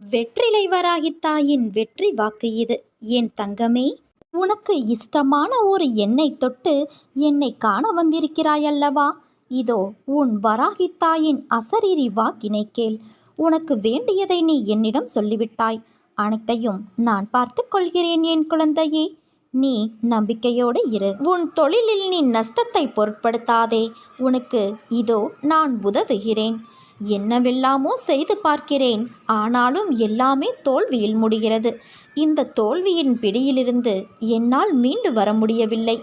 வெற்றிலை வராகித்தாயின் வெற்றி வாக்கு இது. என் தங்கமே, உனக்கு இஷ்டமான ஒரு எண்ணெய் தொட்டு என்னை காண வந்திருக்கிறாயல்லவா? இதோ உன் வராகித்தாயின் அசரீரி வாக்கினை கேள். உனக்கு வேண்டியதை நீ என்னிடம் சொல்லிவிட்டாய். அனைத்தையும் நான் பார்த்து கொள்கிறேன் என் குழந்தையே. நீ நம்பிக்கையோடு இரு. உன் தொழிலில் நீ நஷ்டத்தை பொருட்படுத்தாதே. உனக்கு இதோ நான் உதவுகிறேன். என்னவெல்லாமோ செய்து பார்க்கிறேன், ஆனாலும் எல்லாமே தோல்வியில் முடிகிறது. இந்த தோல்வியின் பிடியிலிருந்து என்னால் மீண்டு வர முடியவில்லை.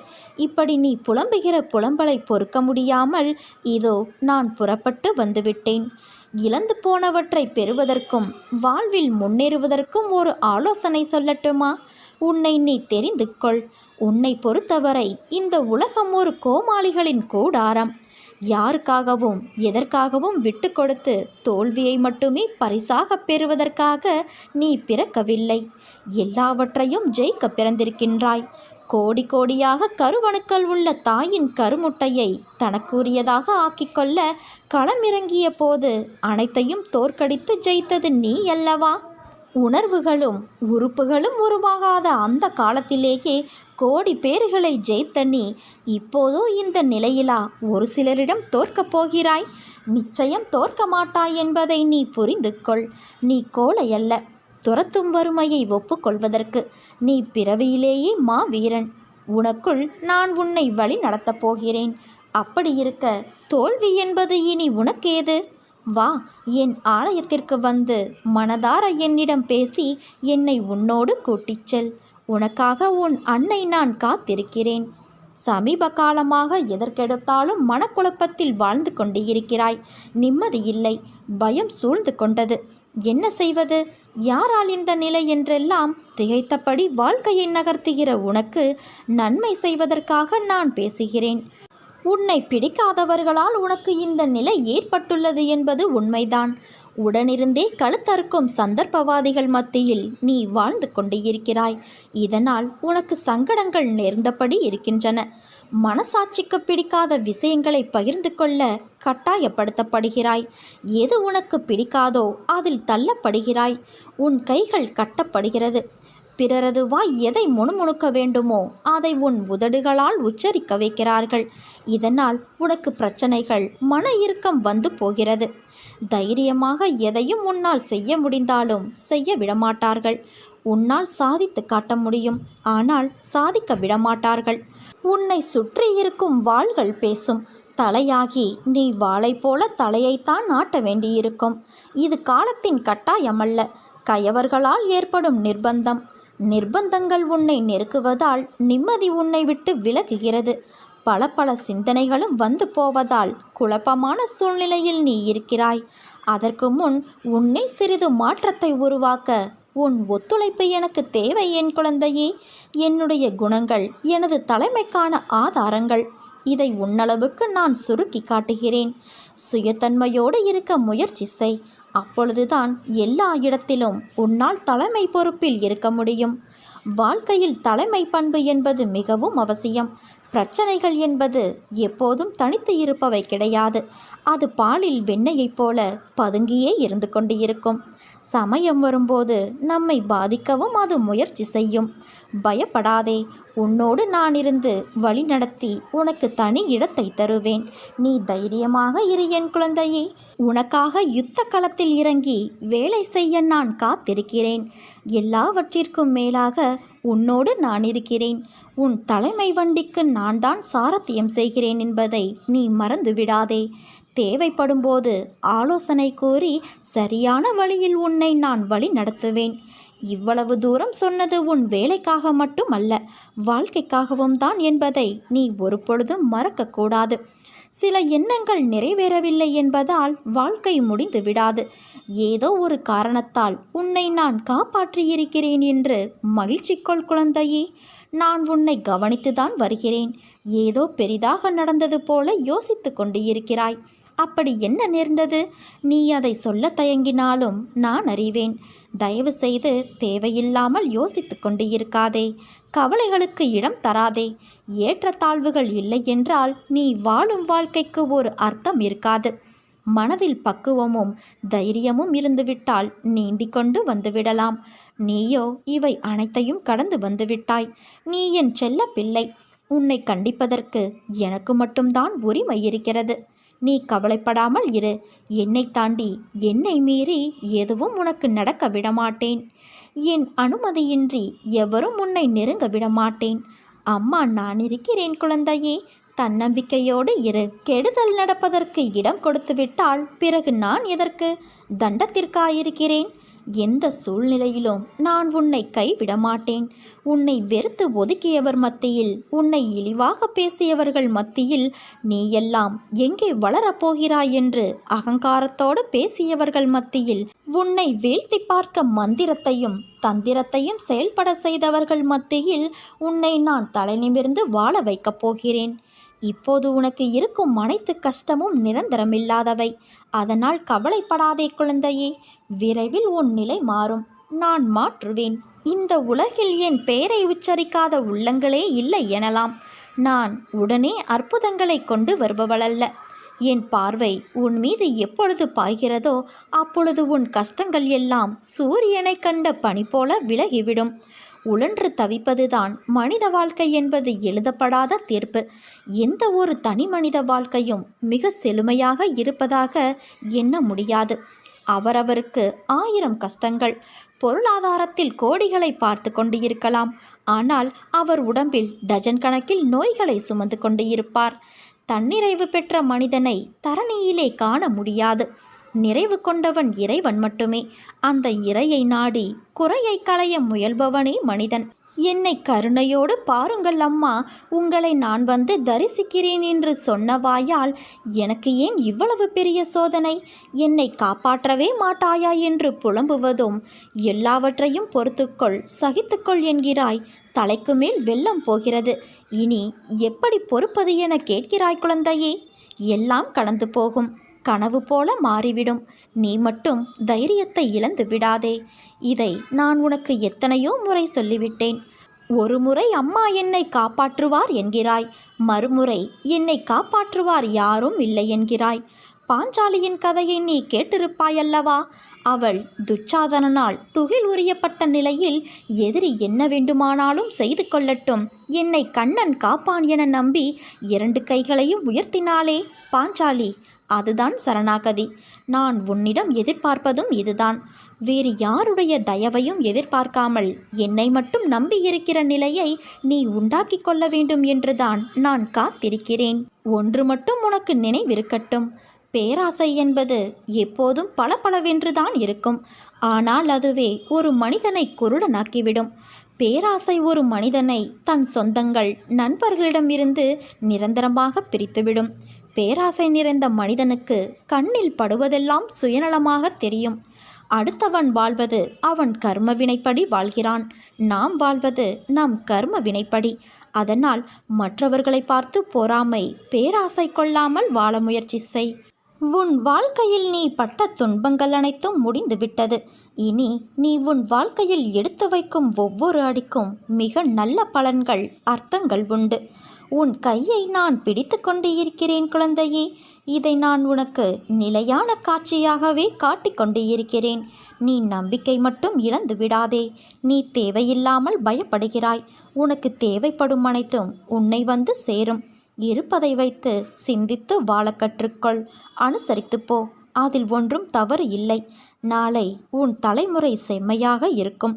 இப்படி நீ புலம்புகிற புலம்பலை பொறுக்க முடியாமல் இதோ நான் புறப்பட்டு வந்துவிட்டேன். இழந்து போனவற்றை பெறுவதற்கும் வாழ்வில் முன்னேறுவதற்கும் ஒரு ஆலோசனை சொல்லட்டுமா? உன்னை நீ தெரிந்து கொள். உன்னை பொறுத்தவரை இந்த உலகம் ஒரு கோமாளிகளின் கூடாரம். யாருக்காகவும் எதற்காகவும் விட்டு கொடுத்து தோல்வியை மட்டுமே பரிசாக பெறுவதற்காக நீ பிறக்கவில்லை. எல்லாவற்றையும் ஜெயிக்க பிறந்திருக்கின்றாய். கோடி கோடியாக கருவணுக்கள் உள்ள தாயின் கருமுட்டையை தனக்குரியதாக ஆக்கிக்கொள்ள களமிறங்கிய போது அனைத்தையும் தோற்கடித்து ஜெயித்தது நீ அல்லவா? உணர்வுகளும் உறுப்புகளும் உருவாகாத அந்த காலத்திலேயே கோடி பேர்களை ஜெயித்த நீ இப்போதோ இந்த நிலையிலா ஒரு சிலரிடம் தோற்கப் போகிறாய்? நிச்சயம் தோற்க மாட்டாய் என்பதை நீ புரிந்து கொள். நீ கோழை அல்ல. துரத்தும் வறுமையை ஒப்புக்கொள்வதற்கு நீ பிறவியிலேயே மாவீரன். உனக்குள் நான் உன்னை வழி நடத்தப் போகிறேன். அப்படி இருக்க தோல்வி என்பது இனி உனக்கேது? வா, என் ஆலயத்திற்கு வந்து மனதார என்னிடம் பேசி என்னை உன்னோடு கூட்டிச் செல். உனக்காக உன் அன்னை நான் காத்திருக்கிறேன். சமீப காலமாக எதற்கெடுத்தாலும் மனக்குழப்பத்தில் வாழ்ந்து கொண்டு இருக்கிறாய். நிம்மதியில்லை. பயம் சூழ்ந்து கொண்டது. என்ன செய்வது? யாரால் இந்த நிலை என்றெல்லாம் திகைத்தபடி வாழ்க்கையை நகர்த்துகிற உனக்கு நன்மை செய்வதற்காக நான் பேசுகிறேன். உன்னை பிடிக்காதவர்களால் உனக்கு இந்த நிலை ஏற்பட்டுள்ளது என்பது உண்மைதான். உடனிருந்தே கழுத்தறுக்கும் சந்தர்ப்பவாதிகள் மத்தியில் நீ வாழ்ந்து கொண்டு இருக்கிறாய். இதனால் உனக்கு சங்கடங்கள் நேர்ந்தபடி இருக்கின்றன. மனசாட்சிக்கு பிடிக்காத விஷயங்களை பகிர்ந்து கொள்ள கட்டாயப்படுத்தப்படுகிறாய். எது உனக்கு பிடிக்காதோ அதில் தள்ளப்படுகிறாய். உன் கைகள் கட்டப்படுகிறது. பிறரது வாய் எதை முணுமுணுக்க வேண்டுமோ அதை உன் உதடுகளால் உச்சரிக்க வைக்கிறார்கள். இதனால் உனக்கு பிரச்சனைகள், மன இறுக்கம் வந்து போகிறது. தைரியமாக எதையும் உன்னால் செய்ய முடிந்தாலும் செய்ய விடமாட்டார்கள். உன்னால் சாதித்து காட்ட முடியும், ஆனால் சாதிக்க விடமாட்டார்கள். உன்னை சுற்றி இருக்கும் வாள்கள் பேசும். தலையாகி நீ வாளை போல தலையைத்தான் நாட்ட வேண்டியிருக்கும். இது காலத்தின் கட்டாயமல்ல, கயவர்களால் ஏற்படும் நிர்பந்தம். நிர்பந்தங்கள் உன்னை நெருக்குவதால் நிம்மதி உன்னை விட்டு விலகுகிறது. பல பல சிந்தனைகளும் வந்து போவதால் குழப்பமான சூழ்நிலையில் நீ இருக்கிறாய். அதற்கு முன் உன்னில் சிறிது மாற்றத்தை உருவாக்க உன் ஒத்துழைப்பு எனக்கு தேவை என் குழந்தையே. என்னுடைய குணங்கள் எனது தலைமைக்கான ஆதாரங்கள். இதை உன்னளவுக்கு நான் சுருக்கி காட்டுகிறேன். சுயத்தன்மையோடு இருக்க முயற்சி செய். அப்பொழுதுதான் எல்லா இடத்திலும் உன்னால் தலைமை பொறுப்பில் இருக்க முடியும். வாழ்க்கையில் தலைமை பண்பு என்பது மிகவும் அவசியம். பிரச்சனைகள் என்பது எப்போதும் தனித்து இருப்பவை கிடையாது. அது பாலில் வெண்ணெயைப் போல பதுங்கியே இருந்து கொண்டு இருக்கும். சமயம் வரும்போது நம்மை பாதிக்கவும் அது முயற்சி செய்யும். பயப்படாதே. உன்னோடு நான் இருந்து வழி நடத்தி உனக்கு தனி இடத்தை தருவேன். நீ தைரியமாக இரு என் குழந்தையே. உனக்காக யுத்த களத்தில் இறங்கி வேலை செய்ய நான் காத்திருக்கிறேன். எல்லாவற்றிற்கும் மேலாக உன்னோடு நான் இருக்கிறேன். உன் தலைமை வண்டிக்கு நான் தான் சாரத்தியம் செய்கிறேன் என்பதை நீ மறந்து விடாதே. தேவைப்படும்போது ஆலோசனை கூறி சரியான வழியில் உன்னை நான் வழி நடத்துவேன். இவ்வளவு தூரம் சொன்னது உன் வேலைக்காக மட்டுமல்ல, வாழ்க்கைக்காகவும் தான் என்பதை நீ ஒரு பொழுதும் மறக்கக்கூடாது. சில எண்ணங்கள் நிறைவேறவில்லை என்பதால் வாழ்க்கை முடிந்து விடாது. ஏதோ ஒரு காரணத்தால் உன்னை நான் காப்பாற்றியிருக்கிறேன் என்று மகிழ்ச்சி கொள் குழந்தையே. நான் உன்னை கவனித்துதான் வருகிறேன். ஏதோ பெரிதாக நடந்தது போல யோசித்து கொண்டு இருக்கிறாய். அப்படி என்ன நேர்ந்தது? நீ அதை சொல்ல தயங்கினாலும் நான் அறிவேன். தயவு செய்து தேவையில்லாமல் யோசித்து கொண்டு இருக்காதே. கவலைகளுக்கு இடம் தராதே. ஏற்றத்தாழ்வுகள் இல்லை என்றால் நீ வாழும் வாழ்க்கைக்கு ஒரு அர்த்தம் இருக்காது. மனதில் பக்குவமும் தைரியமும் இருந்துவிட்டால் நீந்தி கொண்டு வந்துவிடலாம். நீயோ இவை அனைத்தையும் கடந்து வந்துவிட்டாய். நீ என் செல்ல பிள்ளை. உன்னை கண்டிப்பதற்கு எனக்கு மட்டும்தான் உரிமை இருக்கிறது. நீ கவலைப்படாமல் இரு. என்னை தாண்டி என்னை மீறி எதுவும் உனக்கு நடக்க விடமாட்டேன். என் அனுமதியின்றி எவரும் உன்னை நெருங்க விடமாட்டேன். அம்மா நான் இருக்கிறேன் குழந்தையே. தன்னம்பிக்கையோடு இரு. கெடுதல் நடப்பதற்கு இடம் கொடுத்து விட்டால் பிறகு நான் எதற்கு? தண்டத்திற்காயிருக்கிறேன். எந்த சூழ்நிலையிலும் நான் உன்னை கைவிட மாட்டேன். உன்னை வெறுத்து ஒதுக்கியவர் மத்தியில், உன்னை இழிவாக பேசியவர்கள் மத்தியில் நீ எல்லாம் எங்கே வளரப்போகிறாய் என்று அகங்காரத்தோடு பேசியவர்கள் மத்தியில், உன்னை வீழ்த்தி பார்க்க மந்திரத்தையும் தந்திரத்தையும் செயல்பட செய்தவர்கள் மத்தியில் உன்னை நான் தலை நிமிர்ந்து வாழ வைக்கப் போகிறேன். இப்போது உனக்கு இருக்கும் அனைத்து கஷ்டமும் நிரந்தரமில்லாதவை. அதனால் கவலைப்படாதே குழந்தையே. விரைவில் உன் நிலை மாறும். நான் மாற்றுவேன். இந்த உலகில் என் பெயரை உச்சரிக்காத உள்ளங்களே இல்லை எனலாம். நான் உடனே அற்புதங்களை கொண்டு வருபவளல்ல. என் பார்வை உன் மீது எப்பொழுது பாய்கிறதோ அப்பொழுது உன் கஷ்டங்கள் எல்லாம் சூரியனை கண்ட பனி போல விலகிவிடும். உழன்று தவிப்பதுதான் மனித வாழ்க்கை என்பது எழுதப்படாத தீர்ப்பு. எந்த ஒரு தனி மனித வாழ்க்கையும் மிக செழுமையாக இருப்பதாக எண்ண முடியாது. அவரவருக்கு 1000 கஷ்டங்கள். பொருளாதாரத்தில் கோடிகளை பார்த்து கொண்டு இருக்கலாம். ஆனால் அவர் உடம்பில் டஜன் கணக்கில் நோய்களை சுமந்து கொண்டு இருப்பார். தன்னிறைவு பெற்ற மனிதனை தரணியிலே காண முடியாது. நிறைவு கொண்டவன் இறைவன் மட்டுமே. அந்த இறையை நாடி குறையை களைய முயல்பவனே மனிதன். என்னை கருணையோடு பாருங்கள் அம்மா, உங்களை நான் வந்து தரிசிக்கிறேன் என்று சொன்ன வாயால் எனக்கு ஏன் இவ்வளவு பெரிய சோதனை? என்னை காப்பாற்றவே மாட்டாயா என்று புலம்புவதும், எல்லாவற்றையும் பொறுத்துக்கொள், சகித்துக்கொள் என்கிறாய். தலைக்கு மேல் வெள்ளம் போகிறது. இனி எப்படி பொறுப்பது என கேட்கிறாய் குழந்தையே. எல்லாம் கடந்து போகும். கனவு போல மாறிவிடும். நீ மட்டும் தைரியத்தை இழந்து விடாதே. இதை நான் உனக்கு எத்தனையோ முறை சொல்லிவிட்டேன். ஒரு முறை அம்மா என்னை காப்பாற்றுவார் என்கிறாய். மறுமுறை என்னை காப்பாற்றுவார் யாரும் இல்லை என்கிறாய். பாஞ்சாலியின் கதையை நீ கேட்டிருப்பாயல்லவா? அவள் துச்சாதனனால் துகில் உரியப்பட்ட நிலையில் எதிரி என்ன வேண்டுமானாலும் செய்து கொள்ளட்டும், என்னை கண்ணன் காப்பான் என நம்பி 2 கைகளையும் உயர்த்தினாளே பாஞ்சாலி. அதுதான் சரணாகதி. நான் உன்னிடம் எதிர்பார்ப்பதும் இதுதான். வேறு யாருடைய தயவையும் எதிர்பார்க்காமல் என்னை மட்டும் நம்பியிருக்கிற நிலையை நீ உண்டாக்கி கொள்ள வேண்டும் என்றுதான் நான் காத்திருக்கிறேன். ஒன்று மட்டும் உனக்கு நினைவிருக்கட்டும். பேராசை என்பது எப்போதும் பளபளவென்றுதான் இருக்கும். ஆனால் அதுவே ஒரு மனிதனை குருடனாக்கிவிடும். பேராசை ஒரு மனிதனை தன் சொந்தங்கள், நண்பர்களிடமிருந்து நிரந்தரமாக பிரித்துவிடும். பேராசை நிறைந்த மனிதனுக்கு கண்ணில் படுவதெல்லாம் சுயநலமாக தெரியும். அடுத்தவன் வாழ்வது அவன் கர்ம வினைப்படி வாழ்கிறான். நாம் வாழ்வது நம் கர்ம வினைப்படி. அதனால் மற்றவர்களை பார்த்து பொறாமை, பேராசை கொள்ளாமல் வாழ முயற்சி செய். உன் வாழ்க்கையில் நீ பட்ட துன்பங்கள் அனைத்தும் முடிந்துவிட்டது. இனி நீ உன் வாழ்க்கையில் எடுத்து வைக்கும் ஒவ்வொரு அடிக்கும் மிக நல்ல பலன்கள், அர்த்தங்கள் உண்டு. உன் கையை நான் பிடித்து கொண்டு இருக்கிறேன் குழந்தையே. இதை நான் உனக்கு நிலையான காட்சியாகவே காட்டிக் கொண்டு இருக்கிறேன். நீ நம்பிக்கை மட்டும் இழந்து விடாதே. நீ தேவையில்லாமல் பயப்படுகிறாய். உனக்கு தேவைப்படும் அனைத்தும் உன்னை வந்து சேரும். இருப்பதை வைத்து சிந்தித்து வாழ கற்றுக்கொள். அனுசரித்து போ. அதில் ஒன்றும் தவறு இல்லை. நாளை உன் தலைமுறை செம்மையாக இருக்கும்.